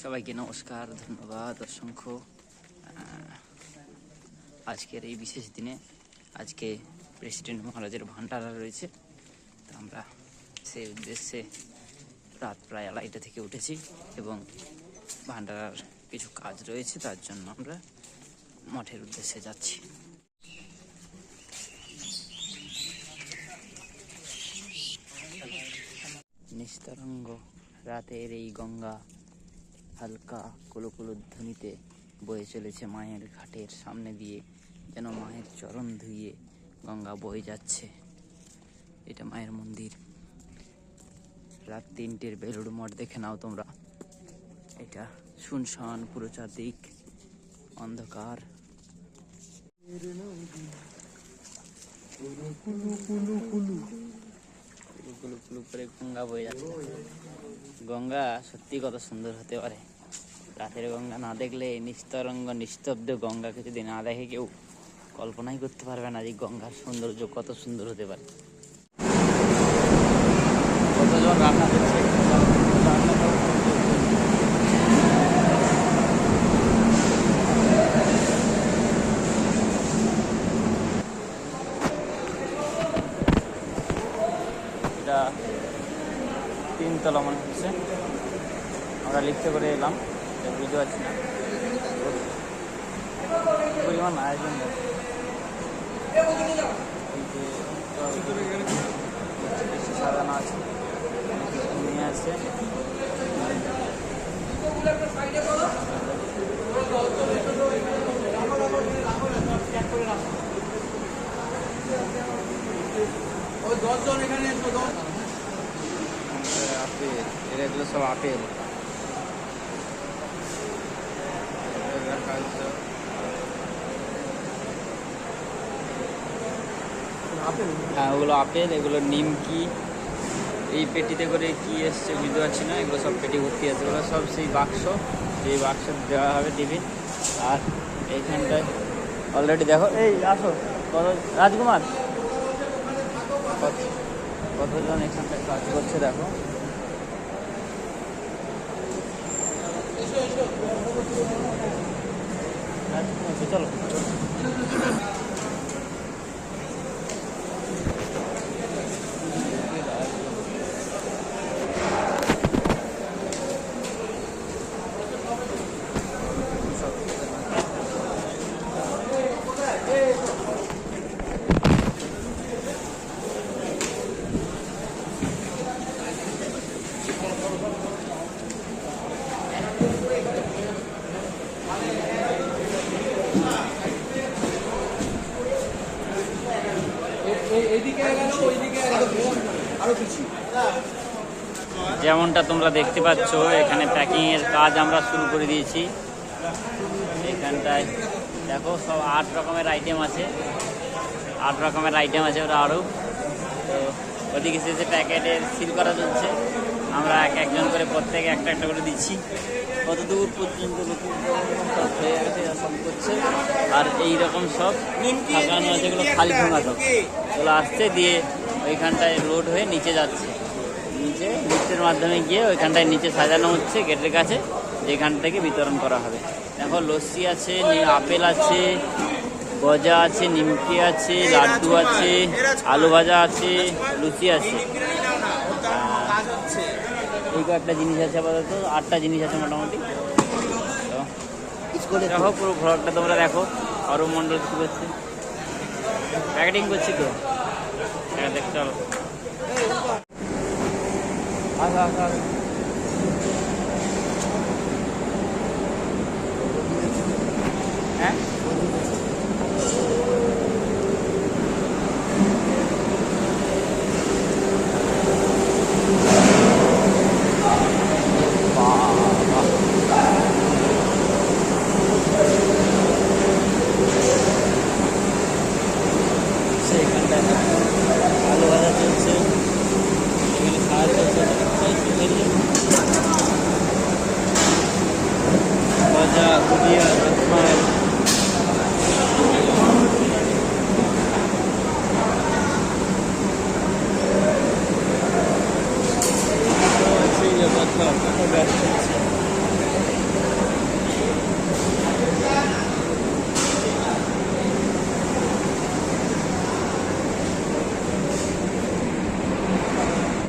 সবাইকে নমস্কার, ধন্যবাদ অসংখ্য। আজকের এই বিশেষ দিনে আজকে প্রেসিডেন্ট মহারাজের ভান্ডারা রয়েছে, তো আমরা সেই উদ্দেশ্যে রাত প্রায় 2:30 থেকে উঠেছি এবং ভান্ডারার কিছু কাজ রয়েছে, তার জন্য আমরা মঠের উদ্দেশ্যে যাচ্ছি। নিস্তরঙ্গ রাতের এই গঙ্গা হালকা কুলুকুলু ধ্বনিতে বয়ে চলেছে মায়ের ঘাটের সামনে দিয়ে, যেন মায়ের চরণ ধুইয়ে গঙ্গা বয়ে যাচ্ছে। এটা মায়ের মন্দির। রাত 3টের বেলুড় মঠ দেখে নাও তোমরা। এটা শুনশান, পুরো চারদিক অন্ধকার। করে গঙ্গা বয়ে যাচ্ছে। গঙ্গা সত্যি কত সুন্দর হতে পারে। রাতের গঙ্গা না দেখলে, নিস্তরঙ্গ নিস্তব্ধ গঙ্গাকে যদি না দেখে কেউ কল্পনাই করতে পারবে না যে গঙ্গার সৌন্দর্য কত সুন্দর হতে পারে। কতজন রান্না করছে, এটা 3তলা মনে হচ্ছে। আমরা লিফটে করে এলাম, বুঝতে পারছি না পরিমাণ আয়োজন। বেশি সাজানো আছে, নিয়ে আসছে। আপেল, এগুলো সব আপেল। হ্যাঁ, ওগুলো আপেল, এগুলো নিমকি। এই পেটিতে করে কি এসছে বুঝতে পারছি না, এগুলো সব পেটি ভর্তি আছে। ওগুলো সব সেই বাক্স, এই বাক্স দেওয়া হবে টিফিন। আর এইখানটায় অলরেডি দেখো, এই আসো কত রাজকুমার, কতজন এখানটায় কাজ করছে দেখো। চলো যেমনটা তোমরা দেখতে পাচ্ছ, এখানে প্যাকিংয়ের কাজ আমরা শুরু করে দিয়েছি। এখানটায় দেখো সব 8 রকমের আইটেম আছে, 8 রকমের আইটেম আছে ওরা আরও। তো ওদিকে শেষে প্যাকেটের সিল করা চলছে। আমরা একজন করে প্রত্যেকে একটা একটা করে দিচ্ছি। কত দূর পর্যন্ত সব হয়ে গেছে, সব করছে। আর এইরকম সব ফাঁকানো আছে, এগুলো খালি ভাঙা সব, এগুলো আসছে দিয়ে ওইখানটায় লোড হয়ে নিচে যাচ্ছে। নিচে লিফটের মাধ্যমে গিয়ে ওইখানটায় নিচে সাজানো হচ্ছে গেটের কাছে, যেখান থেকে বিতরণ করা হবে। দেখো লস্যি আছে, আপেল আছে, গজা আছে, নিমকি আছে, লাড্ডু আছে, আলু ভাজা আছে, লুচি আছে। এই কয়েকটা জিনিস আছে, আপাতত 8টা জিনিস আছে মোটামুটি। দেখো পুরো ঘরটা তোমরা দেখো। আরও মন্ডল কি করছে, প্যাকেটিং করছি তো, দেখতে চলো। হ্যাঁ, সেইখানটায় আলু ভাজা চলছে, এখানে খাওয়া চলছে, গজা, গুজিয়া, রসমালাই। সেই ব্যাপারটা ব্যস্ত হচ্ছে।